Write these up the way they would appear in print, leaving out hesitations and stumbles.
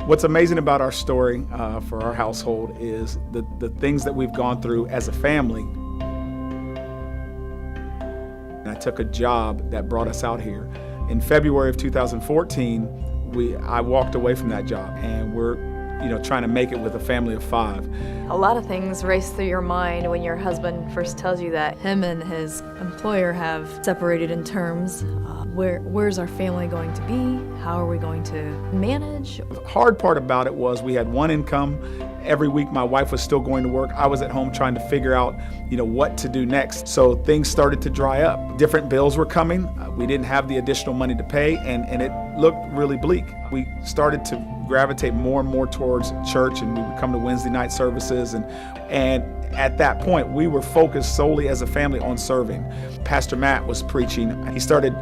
What's amazing about our story for our household is the things that we've gone through as a family. And I took a job that brought us out here. In February of 2014, I walked away from that job, and we're trying to make it with a family of 5. A lot of things race through your mind when your husband first tells you that him and his employer have separated in terms. Where's our family going to be? How are we going to manage? The hard part about it was we had one income. Every week my wife was still going to work. I was at home trying to figure out, what to do next. So things started to dry up. Different bills were coming. We didn't have the additional money to pay, and it looked really bleak. We started to gravitate more and more towards church, and we would come to Wednesday night services, and at that point we were focused solely as a family on serving. Pastor Matt was preaching. He started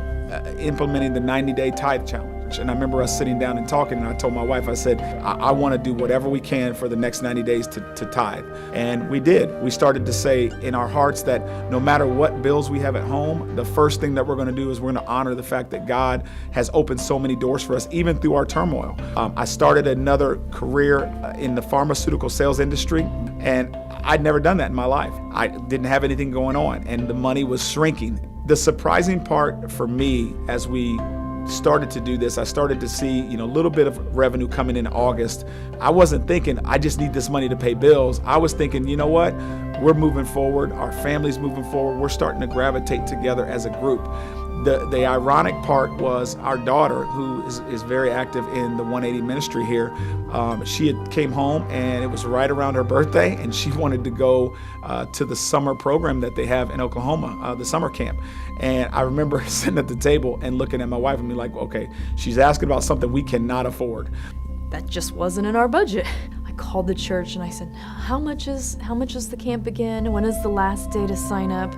implementing the 90-day tithe challenge. And I remember us sitting down and talking, and I told my wife, I said, I want to do whatever we can for the next 90 days to tithe. And we did. We started to say in our hearts that no matter what bills we have at home, the first thing that we're going to do is we're going to honor the fact that God has opened so many doors for us, even through our turmoil. I started another career in the pharmaceutical sales industry, and I'd never done that in my life. I didn't have anything going on, and the money was shrinking. The surprising part for me as we started to do this, I started to see, a little bit of revenue coming in August. I wasn't thinking, I just need this money to pay bills. I was thinking, you know what? We're moving forward. Our family's moving forward. We're starting to gravitate together as a group. The ironic part was our daughter, who is very active in the 180 ministry here, she had came home, and it was right around her birthday, and she wanted to go to the summer program that they have in Oklahoma, the summer camp. And I remember sitting at the table and looking at my wife and being like, okay, she's asking about something we cannot afford. That just wasn't in our budget. I called the church and I said, how much is the camp again? When is the last day to sign up?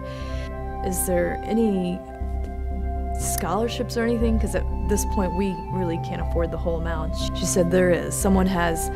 Is there any scholarships or anything? Because at this point we really can't afford the whole amount. She said there is. Someone has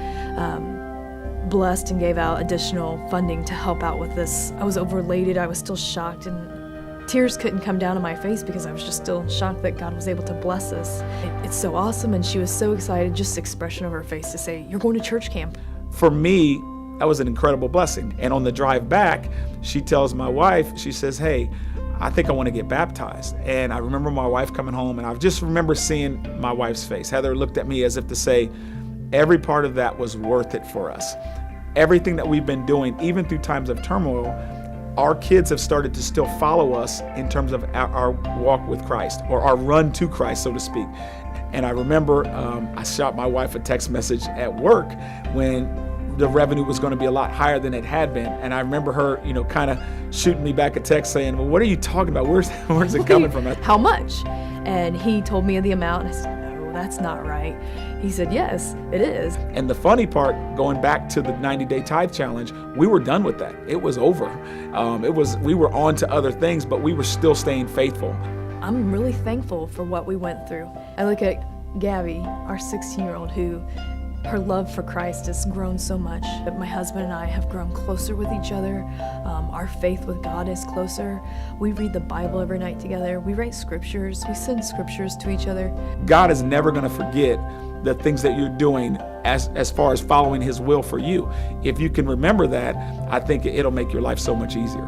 blessed and gave out additional funding to help out with this. I was overlated. I was still shocked, and tears couldn't come down on my face because I was just still shocked that God was able to bless us. It's so awesome, and she was so excited, just the expression of her face to say, you're going to church camp. For me, that was an incredible blessing. And on the drive back, she tells my wife, she says, hey, I think I want to get baptized. And I remember my wife coming home, and I just remember seeing my wife's face. Heather looked at me as if to say, every part of that was worth it for us. Everything that we've been doing, even through times of turmoil, our kids have started to still follow us in terms of our walk with Christ, or our run to Christ, so to speak. And I remember I shot my wife a text message at work when the revenue was going to be a lot higher than it had been. And I remember her, kind of shooting me back a text saying, well, what are you talking about? Where's it coming from? How much? And he told me the amount, and I said, no, that's not right. He said, yes, it is. And the funny part, going back to the 90-day tithe challenge, we were done with that. It was over. We were on to other things, but we were still staying faithful. I'm really thankful for what we went through. I look at Gabby, our 16-year-old, who her love for Christ has grown so much. That my husband and I have grown closer with each other. Our faith with God is closer. We read the Bible every night together. We write scriptures. We send scriptures to each other. God is never going to forget the things that you're doing as far as following His will for you. If you can remember that, I think it'll make your life so much easier.